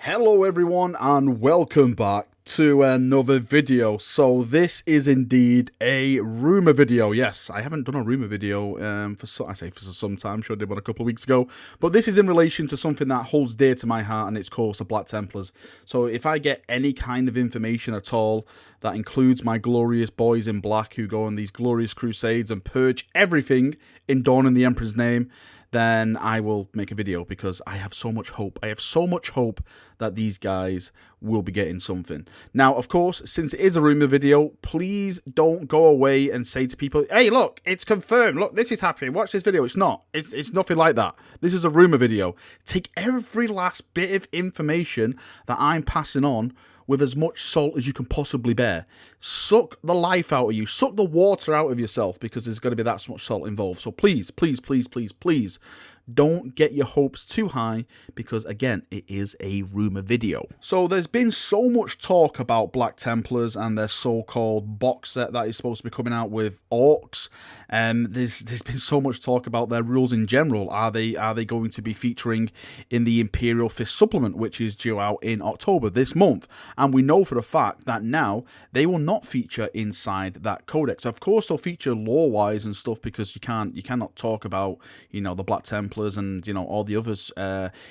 Hello everyone and welcome back to another video. So this is indeed a rumour video. Yes, I haven't done a rumour video for some time. Sure, I did one a couple of weeks ago, but this is in relation to something that holds dear to my heart, and it's called the Black Templars. So if I get any kind of information at all that includes my glorious boys in black who go on these glorious crusades and purge everything in Dawn in the Emperor's name, then I will make a video, because I have so much hope. I have so much hope that these guys will be getting something. Now, of course, since it is a rumour video, please don't go away and say to people, hey, look, it's confirmed. Look, this is happening. Watch this video. It's not. It's nothing like that. This is a rumour video. Take every last bit of information that I'm passing on with as much salt as you can possibly bear. Suck the life out of you. Suck the water out of yourself, because there's going to be that much salt involved. So please, please, please, please, please, don't get your hopes too high, because again, it is a rumour video. So there's been so much talk about Black Templars and their so-called box set that is supposed to be coming out with orcs. There's been so much talk about their rules in general. Are they going to be featuring in the Imperial Fist supplement, which is due out in October this month? And we know for a fact that now they will not feature inside that codex. Of course, they'll feature lore-wise and stuff, because you cannot talk about, you know, the Black Templars and, you know, all the others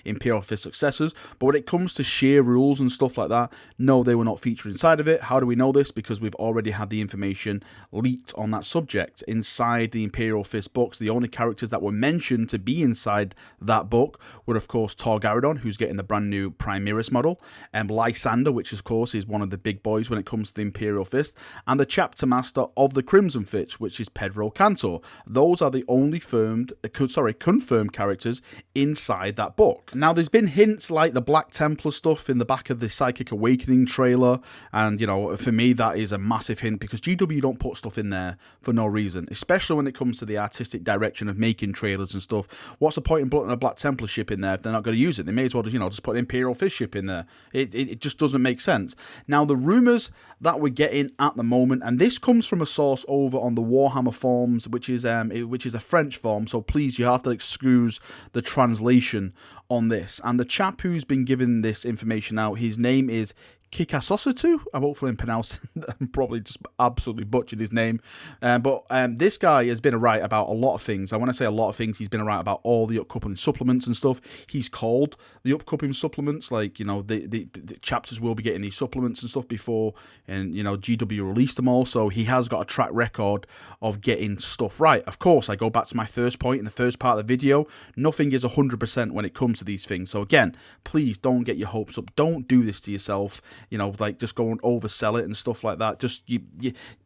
Imperial Fist successors. But when it comes to sheer rules and stuff like that, no, they will not feature inside of it. How do we know this? Because we've already had the information leaked on that subject. Inside the Imperial Fist books, the only characters that were mentioned to be inside that book were, of course, Targaradon, who's getting the brand new Primaris model, and Lysander, which of course is one of the big boys when it comes to the Imperial Fist, and the chapter master of the Crimson Fist, which is Pedro Cantor. Those are the only confirmed characters inside that book. Now, there's been hints like the Black Templar stuff in the back of the Physic Awakening trailer, and, you know, for me that is a massive hint, because GW don't put stuff in there for no reason, especially when it comes to the artistic direction of making trailers and stuff. What's the point in putting a Black Templar ship in there if they're not going to use it? They may as well just, you know, just put an Imperial Fist ship in there. It just doesn't make sense. Now, the rumours that we're getting at the moment, and this comes from a source over on the Warhammer forums, which is a French form, so please, you have to excuse the translation on this. And the chap who's been giving this information out, his name is Kikasositu. Hopefully I'm probably just absolutely butchered his name. But this guy has been right about a lot of things. And when I say a lot of things, he's been right about all the upcoming supplements and stuff. He's called the upcoming supplements, like, you know, the chapters will be getting these supplements and stuff before, and, you know, GW released them all. So he has got a track record of getting stuff right. Of course, I go back to my first point in the first part of the video. Nothing is 100% when it comes to these things. So again, please don't get your hopes up. Don't do this to yourself. You know, like, just go and oversell it and stuff like that. Just you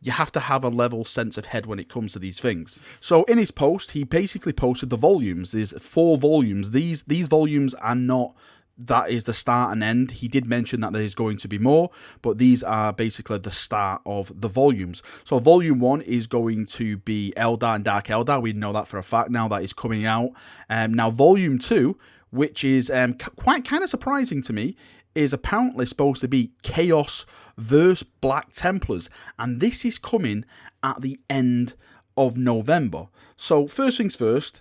have to have a level sense of head when it comes to these things. So in his post, he basically posted the volumes. There's 4 volumes. These volumes are not, that is the start and end. He did mention that there's going to be more, but these are basically the start of the volumes. So volume 1 is going to be Eldar and Dark Eldar. We know that for a fact now. That is coming out. Now volume 2, which is quite kind of surprising to me, is apparently supposed to be Chaos versus Black Templars, and this is coming at the end of November. So first things first,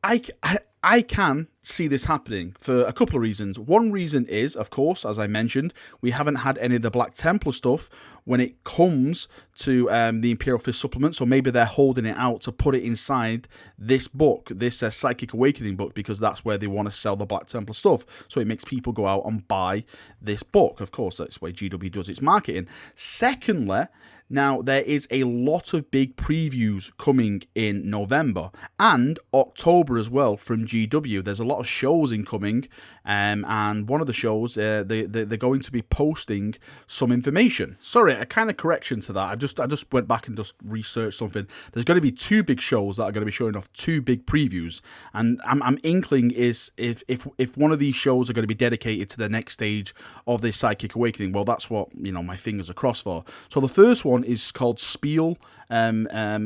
I can see this happening for a couple of reasons. One reason is, of course, as I mentioned, we haven't had any of the Black Templar stuff when it comes to the Imperial Fist supplement, so maybe they're holding it out to put it inside this book, this Physic Awakening book, because that's where they want to sell the Black Templar stuff, so it makes people go out and buy this book. Of course, that's the way GW does its marketing. Secondly, now, there is a lot of big previews coming in November and October as well from GW. There's a lot of shows incoming, and one of the shows, they're going to be posting some information. Sorry, a kind of correction to that. I just went back and just researched something. There's going to be 2 big shows that are going to be showing off 2 big previews, and I'm inkling is if one of these shows are going to be dedicated to the next stage of this Physic Awakening, well, that's what, you know, my fingers are crossed for. So the first one is called Spiel,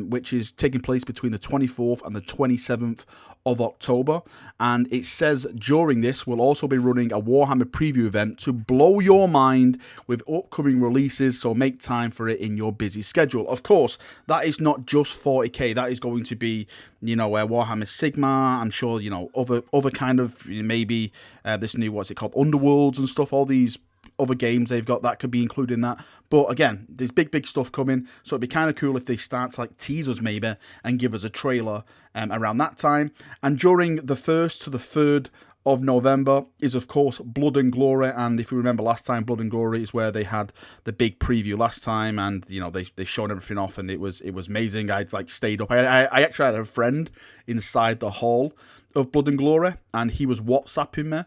which is taking place between the 24th and the 27th of October, and it says during this we'll also be running a Warhammer preview event to blow your mind with upcoming releases, so make time for it in your busy schedule. Of course, that is not just 40k, that is going to be, you know, Warhammer Sigma, I'm sure, you know, other kind of, maybe this new, what's it called, Underworlds and stuff, all these other games they've got that could be included in that. But again, there's big stuff coming, so it'd be kind of cool if they start to like tease us maybe and give us a trailer around that time. And during the 1st to the 3rd of November is of course Blood and Glory, and if you remember last time, Blood and Glory is where they had the big preview last time, and you know they showed everything off, and it was amazing. I'd like stayed up. I actually had a friend inside the hall of Blood and Glory, and he was WhatsApping me.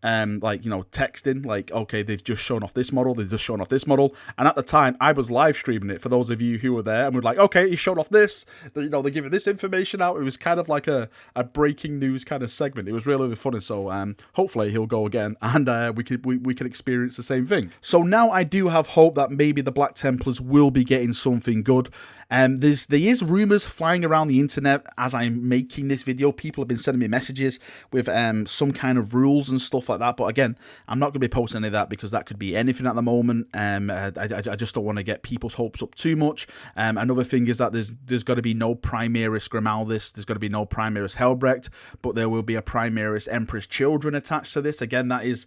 Like, you know, texting, like, okay, they've just shown off this model, they've just shown off this model, and at the time, I was live streaming it, for those of you who were there, and we're like, okay, he showed off this, you know, they're giving this information out. It was kind of like a breaking news kind of segment. It was really funny, so hopefully he'll go again, and we can experience the same thing. So now I do have hope that maybe the Black Templars will be getting something good. There is rumours flying around the internet as I'm making this video. People have been sending me messages with some kind of rules and stuff like that. But again, I'm not going to be posting any of that because that could be anything at the moment. I just don't want to get people's hopes up too much. Another thing is that there's got to be no Primaris Grimaldis, there's got to be no Primaris Helbrecht, but there will be a Primaris Emperor's Children attached to this. Again, that is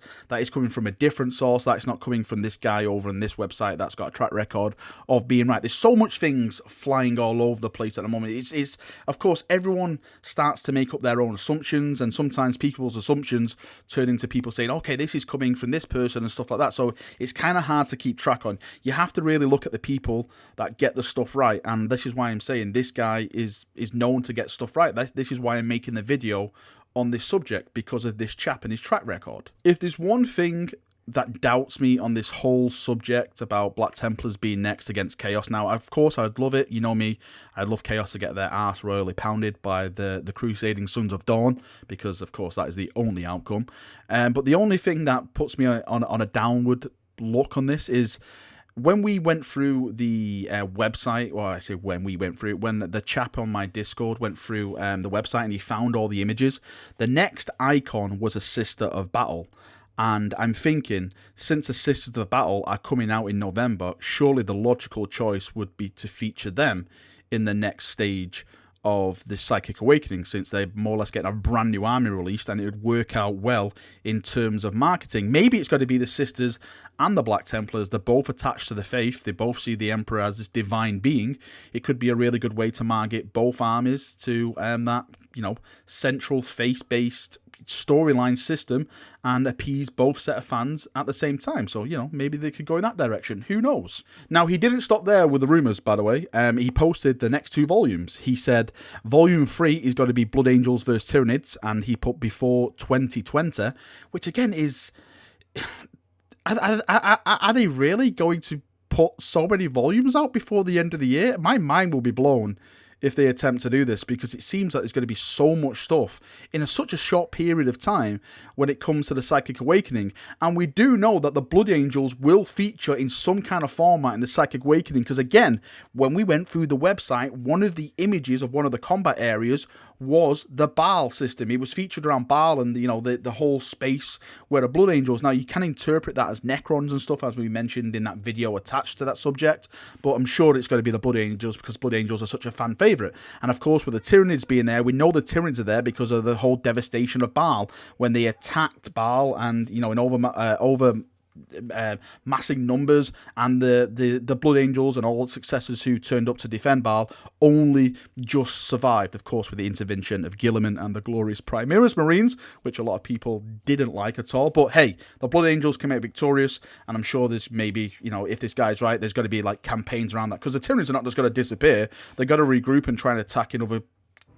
coming from a different source. That's not coming from this guy over on this website that's got a track record of being right. There's so much things flying all over the place at the moment. It's of course, everyone starts to make up their own assumptions, and sometimes people's assumptions turn into people saying, okay, this is coming from this person and stuff like that. So it's kind of hard to keep track on. You have to really look at the people that get the stuff right, and this is why I'm saying this guy is known to get stuff right. This is why I'm making the video on this subject, because of this chap and his track record. If there's one thing that doubts me on this whole subject about Black Templars being next against Chaos. Now, of course, I'd love it. You know me, I'd love Chaos to get their arse royally pounded by the Crusading Sons of Dawn, because, of course, that is the only outcome. But the only thing that puts me on a downward look on this is when we went through the website, well, I say when we went through it, when the chap on my Discord went through the website and he found all the images, the next icon was a Sister of Battle. And I'm thinking, since the Sisters of Battle are coming out in November, surely the logical choice would be to feature them in the next stage of the Psychic Awakening, since they're more or less getting a brand new army released, and it would work out well in terms of marketing. Maybe it's got to be the Sisters and the Black Templars. They're both attached to the faith. They both see the Emperor as this divine being. It could be a really good way to market both armies to that, you know, central faith-based storyline system and appease both set of fans at the same time. So, you know, maybe they could go in that direction. Who knows? Now, he didn't stop there with the rumours, by the way. He posted the next 2 volumes. He said volume 3 is going to be Blood Angels vs Tyranids, and he put before 2020, which again is... Are they really going to put so many volumes out before the end of the year? My mind will be blown if they attempt to do this, because it seems like there's going to be so much stuff in such a short period of time when it comes to the Psychic Awakening. And we do know that the Blood Angels will feature in some kind of format in the Psychic Awakening, because again, when we went through the website, one of the images of one of the combat areas was the Baal system. It was featured around Baal and, you know, the whole space where the Blood Angels. Now, you can interpret that as Necrons and stuff, as we mentioned in that video attached to that subject, but I'm sure it's going to be the Blood Angels, because Blood Angels are such a fan favourite. And of course, with the Tyranids being there, we know the Tyranids are there because of the whole devastation of Baal when they attacked Baal, and, you know, in over massing numbers, and the Blood Angels and all the successors who turned up to defend Baal only just survived, of course, with the intervention of Guilliman and the glorious Primaris Marines, which a lot of people didn't like at all. But hey, the Blood Angels came out victorious, and I'm sure there's maybe, you know, if this guy's right, there's got to be like campaigns around that, because the Tyranids are not just going to disappear. They've got to regroup and try and attack in other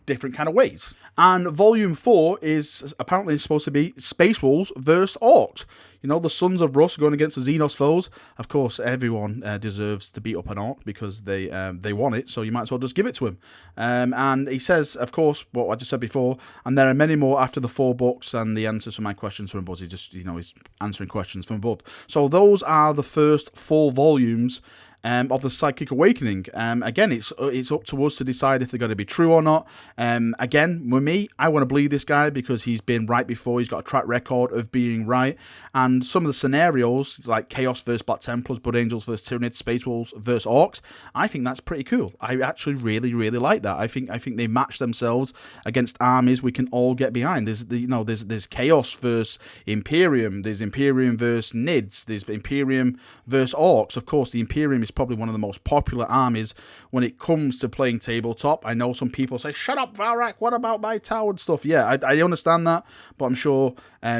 different kind of ways. And volume 4 is apparently supposed to be Space Wolves versus Orcs. You know, the Sons of Rus going against the Xenos foes. Of course, everyone deserves to beat up an Orc because they want it, so you might as well just give it to him. And he says, of course, what I just said before, and there are many more after the 4 books and the answers to my questions from above. He just, you know, he's answering questions from above. So those are the first 4 volumes of the Physic Awakening. Again, it's up to us to decide if they're going to be true or not. Again, with me, I want to believe this guy because he's been right before. He's got a track record of being right. And some of the scenarios, like Chaos versus Black Templars, Blood Angels versus Tyranids, Space Wolves versus Orcs, I think that's pretty cool. I actually really, really like that. I think they match themselves against armies we can all get behind. There's Chaos versus Imperium. There's Imperium versus Nids. There's Imperium versus Orcs. Of course, the Imperium is probably one of the most popular armies when it comes to playing tabletop. I know some people say, "Shut up, Valrak, what about my Tau and stuff?" Yeah, I understand that, but I'm sure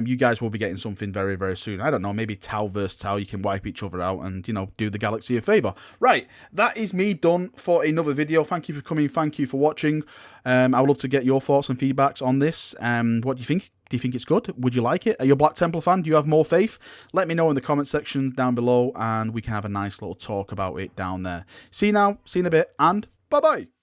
you guys will be getting something very, very soon. I don't know, maybe Tau versus Tau, you can wipe each other out and, do the galaxy a favour. Right, that is me done for another video. Thank you for coming, thank you for watching. I would love to get your thoughts and feedbacks on this. What do you think? Do you think it's good? Would you like it? Are you a Black Templar fan? Do you have more faith? Let me know in the comment section down below, and we can have a nice little talk about it down there. See you now, see you in a bit, and bye-bye.